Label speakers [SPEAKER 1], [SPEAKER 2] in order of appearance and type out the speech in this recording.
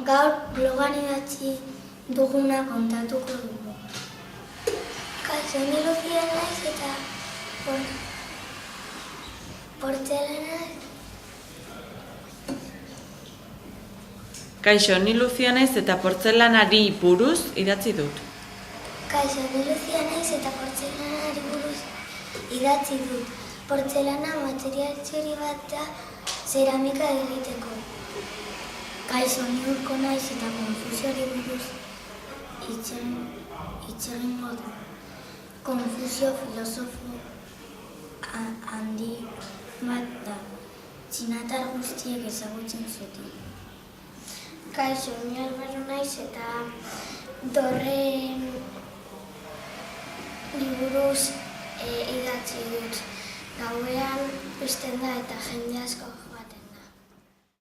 [SPEAKER 1] Gaur blogan idatzi duguna kontatuko dugu. Kaixo, ni Lucia naiz eta portzelana.
[SPEAKER 2] Kaixo, ni Lucia naiz eta portzelanari buruz idatzi dut.
[SPEAKER 1] Kaixo, ni Lucia naiz eta portzelanari buruz idatzi dut. Portzelana material txori bat da zeramika egiteko. Kaixo, ni Urko naiz eta konfusioari buruz hitz egingo dut. Konfusio filosofo handi bat da. Txinatar guztiek ezagutzen zuten. Kaixo, ni Albero naiz eta dorreen buruz idatzi dut. Gauean pizten da eta jende asko